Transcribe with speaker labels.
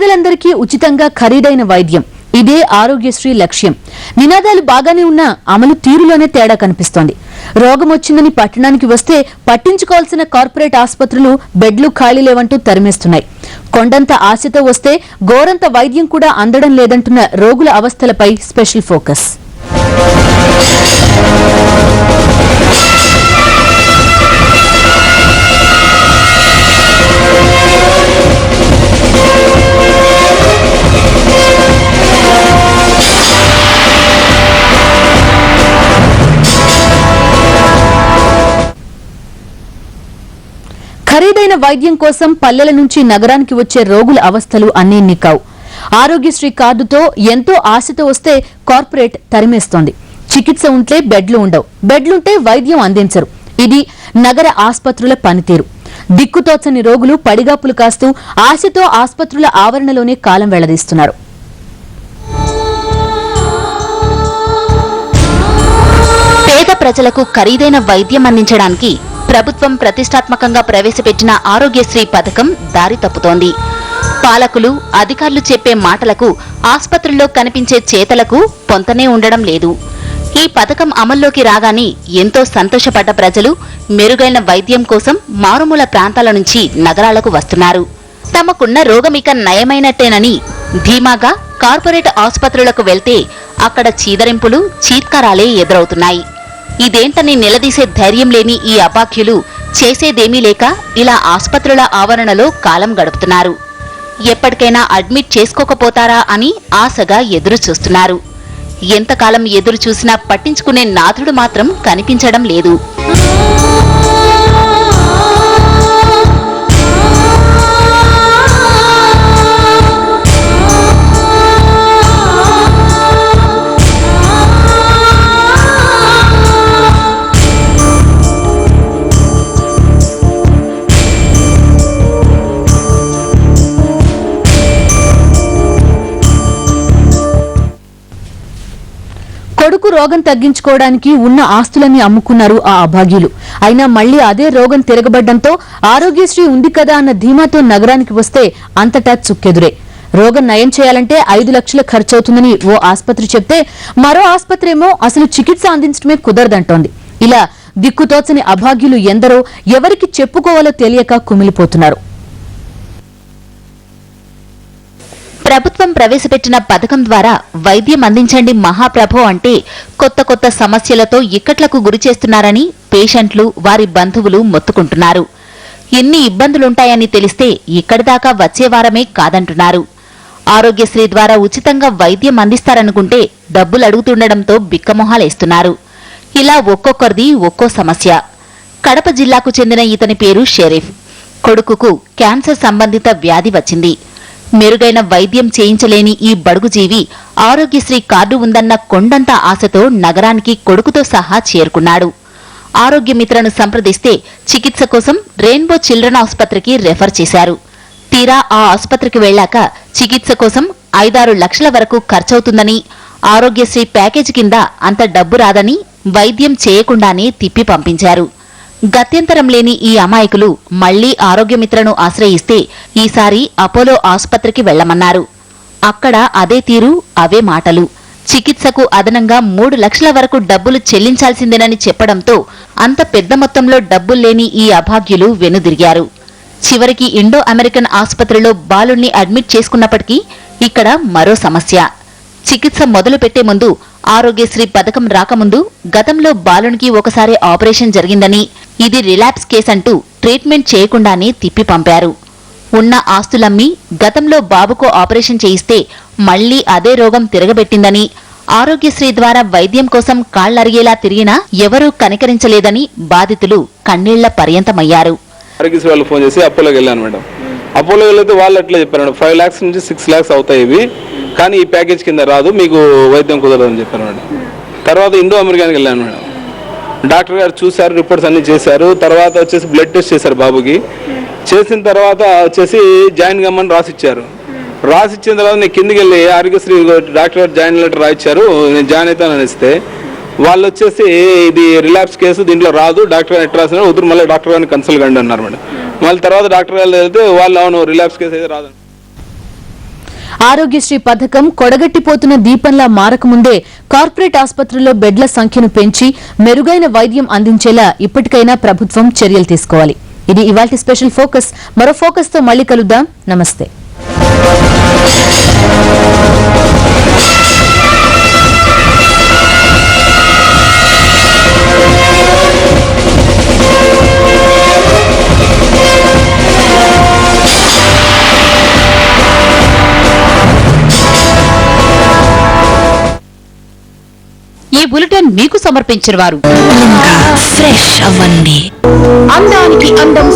Speaker 1: పేదలందరికీ ఉచితంగా ఖరీదైన వైద్యం, ఇదే ఆరోగ్యశ్రీ లక్ష్యం. నినాదాలు బాగానే ఉన్నా అమలు తీరులోనే తేడా కనిపిస్తోంది. రోగం వచ్చిందని పట్టణానికి వస్తే పట్టించుకోవాల్సిన కార్పొరేట్ ఆసుపత్రులు బెడ్లు ఖాళీ లేవంటూ తరిమేస్తున్నాయి. కొండంత ఆశతో వస్తే గోరంత వైద్యం కూడా అందడం లేదంటున్న రోగుల అవస్థలపై స్పెషల్ ఫోకస్. ఖరీదైన వైద్యం కోసం పల్లెల నుంచి నగరానికి వచ్చే రోగుల అవస్థలు అన్నిన్ని కావు. ఆరోగ్యశ్రీ కార్డుతో ఎంతో ఆశతో వస్తే కార్పొరేట్ తరిమేస్తోంది. చికిత్స ఉంటే బెడ్లు ఉండవు, బెడ్లుంటే వైద్యం అందించరు. ఇది నగర ఆసుపత్రుల పనితీరు. దిక్కుతోచని రోగులు పడిగాపులు కాస్తూ ఆశతో ఆసుపత్రుల ఆవరణలోనే కాలం వెళ్లదీస్తున్నారు.
Speaker 2: పేద ప్రజలకు ఖరీదైన వైద్యం అందించడానికి ప్రభుత్వం ప్రతిష్టాత్మకంగా ప్రవేశపెట్టిన ఆరోగ్యశ్రీ పథకం దారి తప్పుతోంది. పాలకులు, అధికారులు చెప్పే మాటలకు, ఆసుపత్రుల్లో కనిపించే చేతలకు పొంతనే ఉండడం లేదు. ఈ పథకం అమల్లోకి రాగానే ఎంతో సంతోషపడ్డ ప్రజలు మెరుగైన వైద్యం కోసం మారుమూల ప్రాంతాల నుంచి నగరాలకు వస్తున్నారు. తమకున్న రోగమిక నయమైనట్టేనని ధీమాగా కార్పొరేట్ ఆసుపత్రులకు వెళ్తే అక్కడ చీదరింపులు, చీత్కారాలే ఎదురవుతున్నాయి. ఇదేంటని నిలదీసే ధైర్యం లేని ఈ అపాఖ్యులు చేసేదేమీ లేక ఇలా ఆసుపత్రుల ఆవరణలో కాలం గడుపుతున్నారు. ఎప్పటికైనా అడ్మిట్ చేసుకోకపోతారా అని ఆశగా ఎదురు చూస్తున్నారు. ఎంతకాలం ఎదురు చూసినా పట్టించుకునే నాథుడు మాత్రం కనిపించడం లేదు.
Speaker 1: కొడుకు రోగం తగ్గించుకోవడానికి ఉన్న ఆస్తులన్నీ అమ్ముకున్నారు ఆ అభాగ్యులు. అయినా మళ్లీ అదే రోగం తిరగబడ్డంతో ఆరోగ్యశ్రీ ఉంది కదా అన్న ధీమాతో నగరానికి వస్తే అంతటా చుక్కెదురే. రోగం నయం చేయాలంటే 5 లక్షల ఖర్చవుతుందని ఓ ఆసుపత్రి చెప్తే మరో ఆసుపత్రి ఏమో అసలు చికిత్స అందించడమే కుదరదంటోంది. ఇలా దిక్కుతోచని అభాగ్యులు ఎందరో ఎవరికి చెప్పుకోవాలో తెలియక కుమిలిపోతున్నారు.
Speaker 2: ప్రభుత్వం ప్రవేశపెట్టిన పథకం ద్వారా వైద్యం అందించండి మహాప్రభో అంటే కొత్త కొత్త సమస్యలతో ఇక్కట్లకు గురిచేస్తున్నారని పేషెంట్లు, వారి బంధువులు మొత్తుకుంటున్నారు. ఎన్ని ఇబ్బందులుంటాయని తెలిస్తే ఇక్కడిదాకా వచ్చేవారమే కాదంటున్నారు. ఆరోగ్యశ్రీ ద్వారా ఉచితంగా వైద్యం అందిస్తారనుకుంటే డబ్బులు అడుగుతుండడంతో బిక్కమొహాలేస్తున్నారు. ఇలా ఒక్కొక్కరిది ఒక్కో సమస్య. కడప జిల్లాకు చెందిన ఇతని పేరు షరీఫ్. కొడుకుకు క్యాన్సర్ సంబంధిత వ్యాధి వచ్చింది. మెరుగైన వైద్యం చేయించలేని ఈ బడుగు జీవి ఆరోగ్యశ్రీ కార్డు ఉందన్న కొండంత ఆశతో నగరానికి కొడుకుతో సహా చేరుకున్నాడు. ఆరోగ్యమిత్రను సంప్రదిస్తే చికిత్స కోసం రెయిన్బో చిల్డ్రన్ ఆసుపత్రికి రెఫర్ చేశారు. తీరా ఆ ఆసుపత్రికి వెళ్లాక చికిత్స కోసం 5-6 లక్షల వరకు ఖర్చవుతుందని, ఆరోగ్యశ్రీ ప్యాకేజీ కింద అంత డబ్బు రాదని వైద్యం చేయకుండానే తిప్పి పంపించారు. గత్యంతరం లేని ఈ అమాయకులు మళ్లీ ఆరోగ్యమిత్రను ఆశ్రయిస్తే ఈసారి అపోలో ఆసుపత్రికి వెళ్లమన్నారు. అక్కడ అదే తీరు, అవే మాటలు. చికిత్సకు అదనంగా 3 లక్షల వరకు డబ్బులు చెల్లించాల్సిందేనని చెప్పడంతో అంత పెద్ద మొత్తంలో డబ్బుల్లేని ఈ అభాగ్యులు వెనుదిరిగారు. చివరికి ఇండో అమెరికన్ ఆసుపత్రిలో బాలుణ్ణి అడ్మిట్ చేసుకున్నప్పటికీ ఇక్కడ మరో సమస్య. చికిత్స మొదలు పెట్టే ముందు ఆరోగ్యశ్రీ పథకం రాకముందు గతంలో బాలునికి ఒకసారి ఆపరేషన్ జరిగిందని, ఇది రిలాప్స్ కేసంటూ ట్రీట్మెంట్ చేయకుండానే తిప్పి పంపారు. ఉన్న ఆస్తులమ్మి గతంలో బాబుకు ఆపరేషన్ చేయిస్తే మళ్లీ అదే రోగం తిరగబెట్టిందని, ఆరోగ్యశ్రీ ద్వారా వైద్యం కోసం కాళ్లరిగేలా తిరిగినా ఎవరూ కనికరించలేదని బాధితులు కన్నీళ్ల పర్యంతమయ్యారు.
Speaker 3: ఆరోగ్యశ్రీ వాళ్ళు ఫోన్ చేసి అపోలోకి వెళ్ళాను మేడం. అపోలో వెళ్తే వాళ్ళు అట్లా చెప్పారు, 5 lakhs నుంచి 6 lakhs అవుతాయి ఇవి, కానీ ఈ ప్యాకేజ్ కింద రాదు, మీకు వైద్యం కుదరదని చెప్పారు మేడం. తర్వాత ఇండో అమెరికానికి వెళ్ళాను మేడం. డాక్టర్ గారు చూశారు, రిపోర్ట్స్ అన్ని చేశారు. తర్వాత వచ్చేసి బ్లడ్ టెస్ట్ చేశారు బాబుకి. చేసిన తర్వాత వచ్చేసి జాయిన్ కమ్మని రాసిచ్చారు. రాసిచ్చిన తర్వాత నేను కిందికి వెళ్ళి ఆరోగ్యశ్రీ డాక్టర్ గారు జాయిన్ లెటర్ రాయిచ్చారు, నేను జాయిన్ అవుతానని ఇస్తే వాళ్ళు వచ్చేసి ఇది రిలాప్స్ కేసు, దీంట్లో రాదు, డాక్టర్ గారు ఎట్ రాసిన వద్దు, మళ్ళీ డాక్టర్ గారిని కన్సల్ట్ కండి అన్నారు మేడం. మళ్ళీ తర్వాత డాక్టర్ గారు వెళ్తే వాళ్ళు అవును రిలాప్స్ కేసు అయితే రాదు.
Speaker 1: ఆరోగ్యశ్రీ పథకం కొడగట్టిపోతున్న దీపంలా మారకముందే కార్పొరేట్ ఆసుపత్రుల్లో బెడ్ల సంఖ్యను పెంచి మెరుగైన వైద్యం అందించేలా ఇప్పటికైనా ప్రభుత్వం చర్యలు తీసుకోవాలి. ఇది ఇవాల్టి స్పెషల్ ఫోకస్. మరో ఫోకస్ తో మళ్ళీ కలుద్దాం. నమస్తే.
Speaker 2: ఈ బులెటిన్ మీకు సమర్పించిన వారు
Speaker 4: ఫ్రెష్ అవ్వండి.
Speaker 2: అందానికి అందం